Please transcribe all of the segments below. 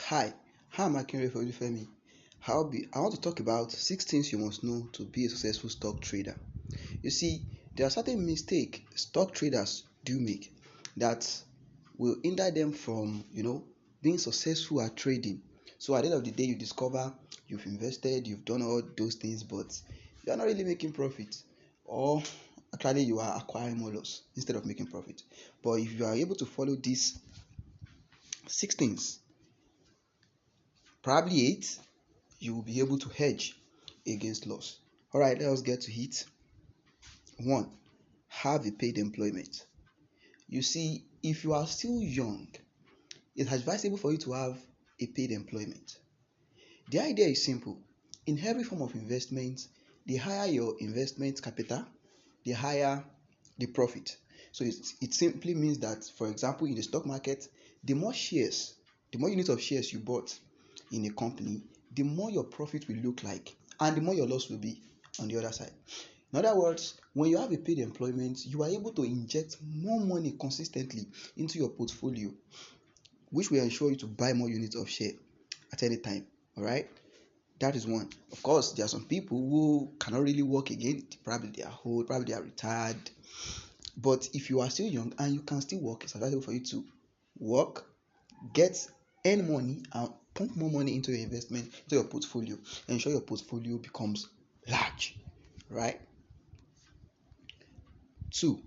Hi, I'm Akinre Olufemi. I want to talk about 6 things you must know to be a successful stock trader. You see, there are certain mistakes stock traders do make that will hinder them from, being successful at trading. So at the end of the day, you discover you've invested, you've done all those things, but you are not really making profit, or actually you are acquiring more loss instead of making profit. But if you are able to follow these 6 things, probably eight, you will be able to hedge against loss. All right, let us get to it. One, have a paid employment. You see, if you are still young, it's advisable for you to have a paid employment. The idea is simple. In every form of investment, the higher your investment capital, the higher the profit. So it simply means that, for example, in the stock market, the more shares, the more units of shares you bought in a company, the more your profit will look like, and the more your loss will be on the other side. In other words, when you have a paid employment, you are able to inject more money consistently into your portfolio, which will ensure you to buy more units of share at any time. All right, that is one. Of course, there are some people who cannot really work again. Probably they are old, probably they are retired. But if you are still young and you can still work, it's advisable for you to work, get earn money, and pump more money into your investment, into your portfolio. Ensure your portfolio becomes large. Right? Two,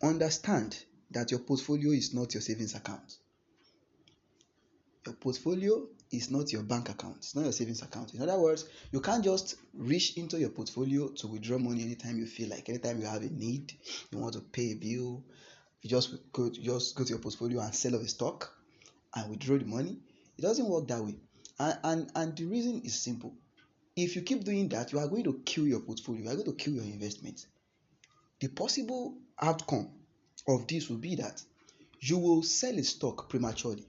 understand that your portfolio is not your savings account. Your portfolio is not your bank account. It's not your savings account. In other words, you can't just reach into your portfolio to withdraw money anytime you feel like. Anytime you have a need, you want to pay a bill, you just go to your portfolio and sell off a stock and withdraw the money. It doesn't work that way. And the reason is simple. If you keep doing that, you are going to kill your portfolio. You are going to kill your investment. The possible outcome of this will be that you will sell a stock prematurely.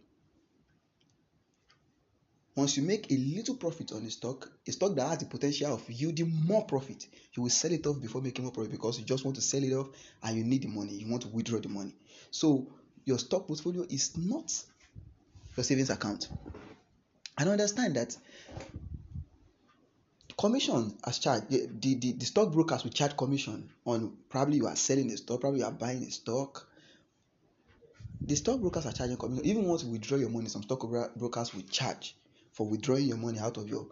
Once you make a little profit on a stock that has the potential of yielding more profit, you will sell it off before making more profit because you just want to sell it off and you need the money. You want to withdraw the money. So your stock portfolio is not your savings account. And understand that commission as charged, the stockbrokers will charge commission on probably you are selling a stock, probably you are buying a stock. The stockbrokers are charging commission. Even once you withdraw your money, some stockbrokers will charge for withdrawing your money out of your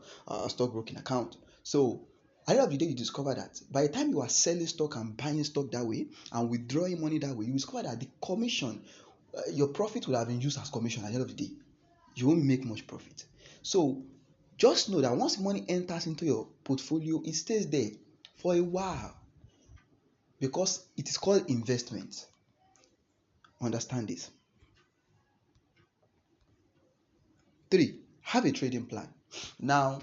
stockbroking account. So at the end of the day, you discover that by the time you are selling stock and buying stock that way and withdrawing money that way, you discover that the commission, your profit will have been used as commission at the end of the day. You won't make much profit. So just know that once money enters into your portfolio, it stays there for a while because it is called investment. Understand this. 3, have a trading plan. Now,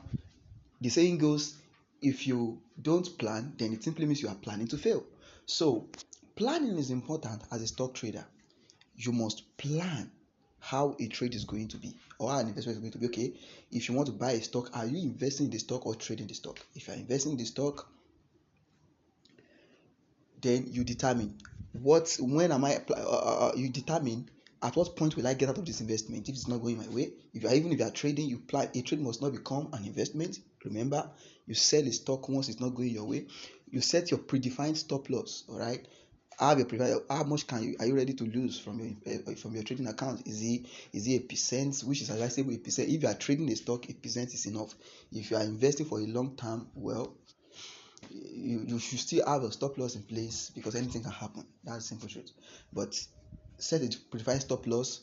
the saying goes, if you don't plan, then it simply means you are planning to fail. So, planning is important as a stock trader. You must plan how a trade is going to be or how an investment is going to be. Okay, if you want to buy a stock, are you investing in the stock or trading the stock? If you are investing in the stock, then you determine you determine at what point will I get out of this investment if it's not going my way. Even if you are trading, you plan a trade must not become an investment. Remember, you sell a stock once it's not going your way. You set your predefined stop loss. All right, how much are you ready to lose from your trading account? Is it a percent, which is advisable? A percent. If you are trading a stock, a percent is enough. If you are investing for a long term, well, you should still have a stop loss in place because anything can happen. That's the simple truth. But set a predefined stop loss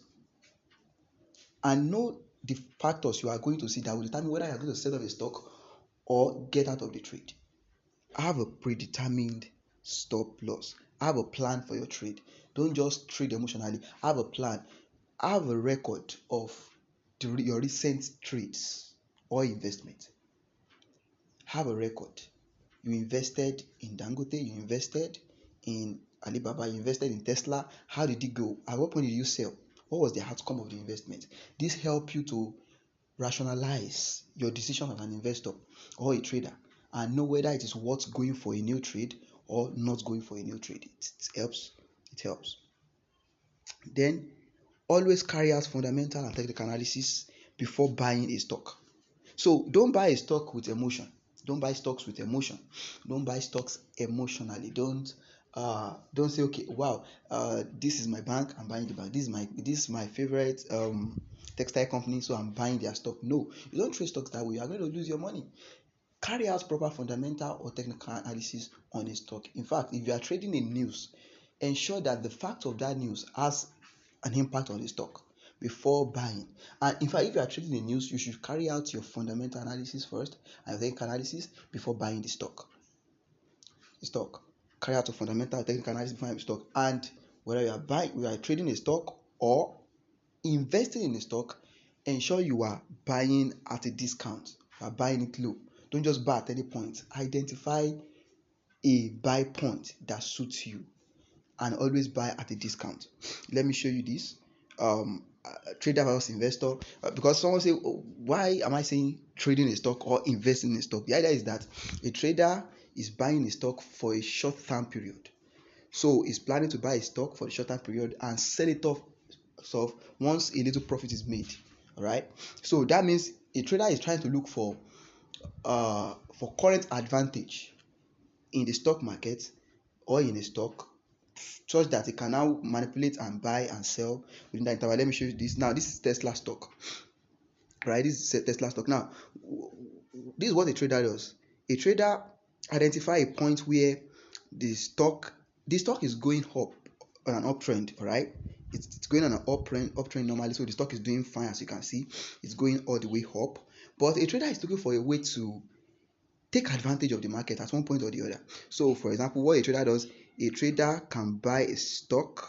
and know the factors you are going to see that will determine whether you are going to sell off a stock or get out of the trade. Have a predetermined stop loss. Have a plan for your trade. Don't just trade emotionally. Have a plan. Have a record of your recent trades or investment. Have a record. You invested in Dangote, you invested in Alibaba, you invested in Tesla. How did it go? At what point did you sell? What was the outcome of the investment? This helps you to rationalize your decision as an investor or a trader and know whether it is worth going for a new trade or not going for a new trade. It helps. It helps. Then always carry out fundamental and technical analysis before buying a stock. So don't buy a stock with emotion. Don't buy stocks with emotion. Don't buy stocks emotionally. Don't say, okay, wow, this is my bank, I'm buying the bank. This is my favorite textile company, so I'm buying their stock. No, you don't trade stocks that way. You are going to lose your money. Carry out proper fundamental or technical analysis on a stock. In fact, if you are trading in news, ensure that the fact of that news has an impact on the stock before buying. And in fact, if you are trading in news, you should carry out your fundamental analysis first and technical analysis before buying the stock. Carry out your fundamental technical analysis before buying the stock. And whether you are trading a stock or investing in a stock, ensure you are buying at a discount. You are buying it low. Don't just buy at any point. Identify a buy point that suits you and always buy at a discount. Let me show you this. Trader versus investor. Because someone say, oh, why am I saying trading a stock or investing in a stock? The idea is that a trader is buying a stock for a short term period. So he's planning to buy a stock for a short term period and sell it off once a little profit is made. All right. So that means a trader is trying to look for current advantage in the stock market or in a stock, such that it can now manipulate and buy and sell within that interval. Let me show you this. Now, this is Tesla stock, right? This is Tesla stock. Now, this is what a trader does. A trader identify a point where the stock is going up on an uptrend, all right? It's going on an uptrend normally, so the stock is doing fine. As you can see, it's going all the way up. But a trader is looking for a way to take advantage of the market at one point or the other. So, for example, what a trader does, a trader can buy a stock.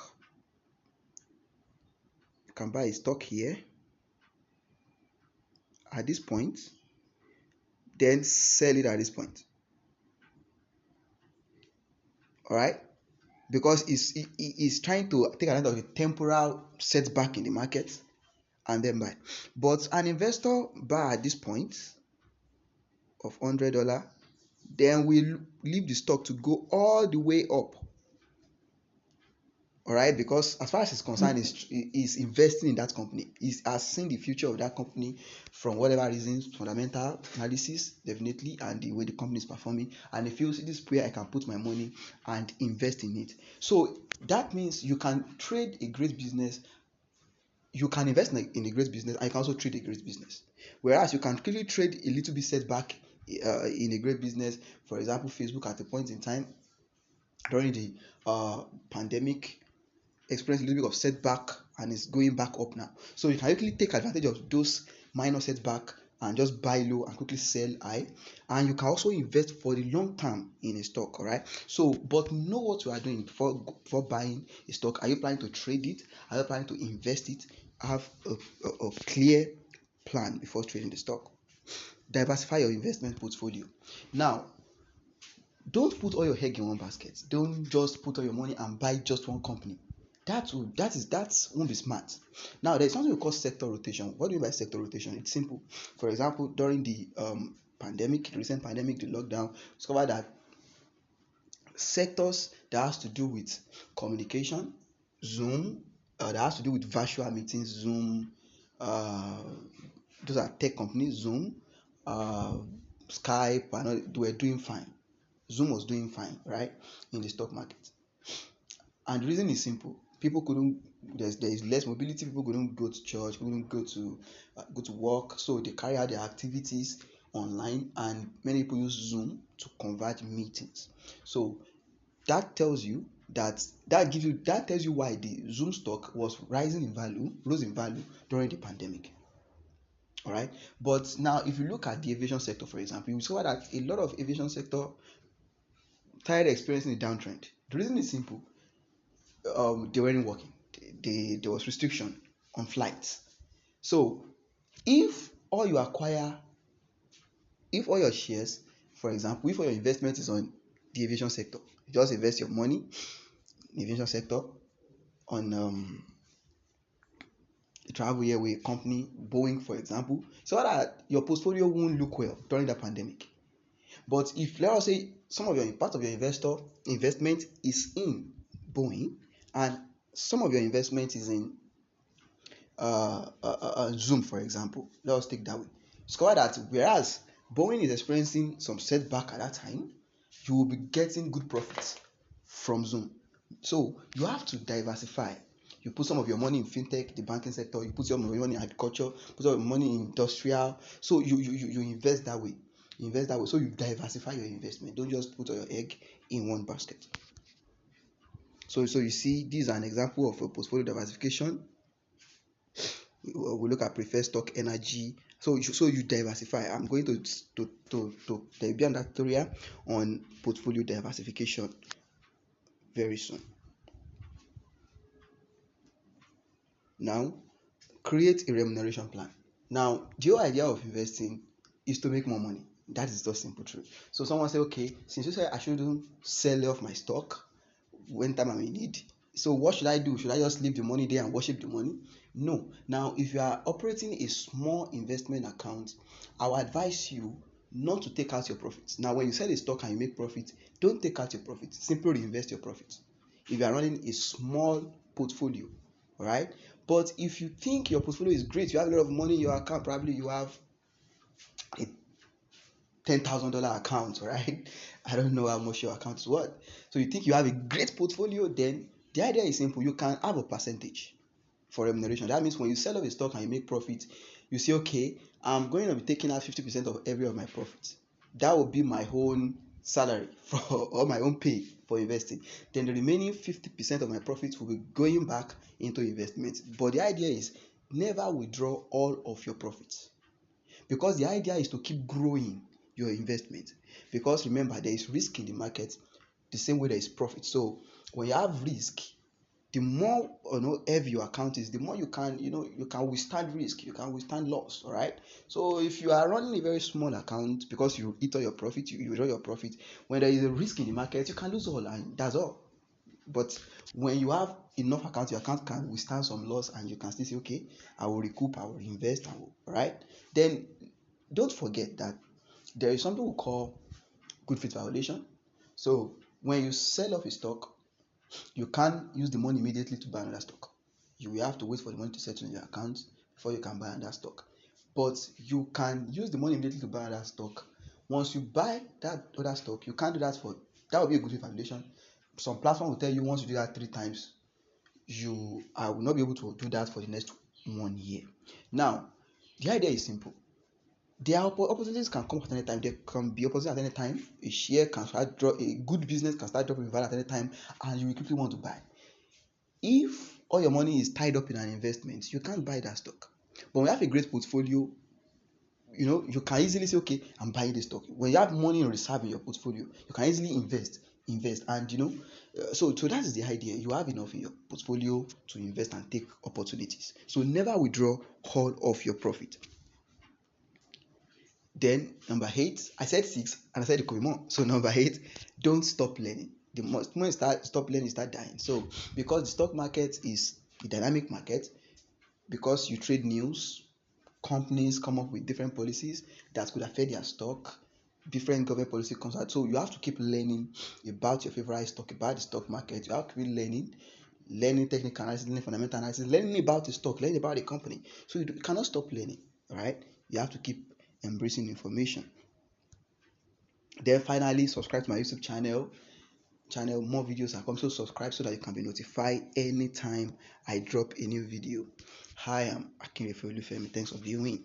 Can buy a stock here at this point, then sell it at this point. All right, because he's trying to take advantage of a temporal setback in the market and then buy. But an investor buy at this point of $100, then we leave the stock to go all the way up. All right, because as far as he's concerned, is investing in that company. He has seen the future of that company from whatever reasons, fundamental analysis, definitely, and the way the company is performing. And he feels this is where I can put my money and invest in it. So that means you can trade a great business. You can invest in a great business, and you can also trade a great business. Whereas you can clearly trade a little bit setback in a great business. For example, Facebook at a point in time during the pandemic experienced a little bit of setback and is going back up now. So you can actually take advantage of those minor setback and just buy low and quickly sell high. And you can also invest for the long term in a stock. All right. So, but know what you are doing before buying a stock. Are you planning to trade it? Are you planning to invest it? Have a clear plan before trading the stock. Diversify your investment portfolio. Now, don't put all your egg in one basket. Don't just put all your money and buy just one company. That won't be smart. Now, there's something we call sector rotation. What do you mean by sector rotation? It's simple. For example, during the recent pandemic, the lockdown, discovered that sectors that has to do with communication, Zoom, that has to do with virtual meetings, Zoom, those are tech companies, Zoom, Skype, and they were doing fine. Zoom was doing fine, right, in the stock market. And the reason is simple. People couldn't. There is less mobility. People couldn't go to church. Couldn't go to work. So they carry out their activities online, and many people use Zoom to convert meetings. So that tells you that tells you why the Zoom stock was rose in value during the pandemic. All right. But now, if you look at the aviation sector, for example, you discover that a lot of aviation sector started experiencing a downtrend. The reason is simple. They weren't working. There was restriction on flights. So if all your shares, for example, if all your investment is on the aviation sector, you just invest your money in the aviation sector on a travel airway company, Boeing, for example, so that your portfolio won't look well during the pandemic. But if, let us say, part of your investment is in Boeing, and some of your investment is in Zoom, for example. Let us take that way. Discover that whereas Boeing is experiencing some setback at that time, you will be getting good profits from Zoom. So you have to diversify. You put some of your money in fintech, the banking sector. You put some of your money in agriculture. Put some of your money in industrial. So you invest that way. You invest that way. So you diversify your investment. Don't just put all your egg in one basket. So you see, this is an example of a portfolio diversification. We look at preferred stock, energy. So you diversify. I'm going to there will be an tutorial on portfolio diversification very soon. Now, create a remuneration plan. Now, the whole idea of investing is to make more money. That is just simple truth. So someone say, okay, since you say I shouldn't sell off my stock when time I'm in need, so what should I do? Should I just leave the money there and worship the money? No. Now, if you are operating a small investment account, I will advise you not to take out your profits. Now, when you sell a stock and you make profit, don't take out your profits. Simply reinvest your profits. If you are running a small portfolio, all right? But if you think your portfolio is great, you have a lot of money in your account, probably you have a $10,000 account, right? I don't know how much your account is worth. So you think you have a great portfolio, then the idea is simple. You can have a percentage for remuneration. That means when you sell off a stock and you make profit, you say, okay, I'm going to be taking out 50% of every of my profits. That will be my own salary for or my own pay for investing. Then the remaining 50% of my profits will be going back into investment. But the idea is never withdraw all of your profits, because the idea is to keep growing your investment. Because remember, there is risk in the market the same way there is profit. So when you have risk, the more heavy your account is, the more you can you can withstand risk, you can withstand loss. All right. So if you are running a very small account, because you eat all your profit, you withdraw your profit, when there is a risk in the market, you can lose all, and that's all. But when you have enough account, your account can withstand some loss, and you can still say, okay, I will recoup, I will invest, right? Then don't forget that there is something we call good faith violation. So when you sell off a stock, you can't use the money immediately to buy another stock. You will have to wait for the money to settle in your account before you can buy another stock. But you can use the money immediately to buy another stock. Once you buy that other stock, you can't do that for that will be a good faith violation. Some platform will tell you once you do that 3 times, I will not be able to do that for the next 1 year. Now, the idea is simple. Their opportunities can come at any time. There can be opportunity at any time. A share can start drop. A good business can start dropping in value at any time, and you will quickly want to buy. If all your money is tied up in an investment, you can't buy that stock. But when you have a great portfolio, you can easily say, okay, I'm buying this stock. When you have money in reserve in your portfolio, you can easily invest, and so that is the idea. You have enough in your portfolio to invest and take opportunities. So never withdraw all of your profit. Then number 8, I said 6 and I said it could be more. So number 8, don't stop learning. The moment you stop learning, you start dying. So because the stock market is a dynamic market, because you trade news, companies come up with different policies that could affect their stock, different government policy comes out. So you have to keep learning about your favorite stock, about the stock market. You have to be learning technical analysis, learning fundamental analysis, learning about the stock, learning about the company. So you cannot stop learning, right? You have to keep embracing information. Then finally, subscribe to my YouTube channel. More videos are coming, so subscribe so that you can be notified anytime I drop a new video. Hi, I'm Akinrefeolufemi. Thanks for viewing.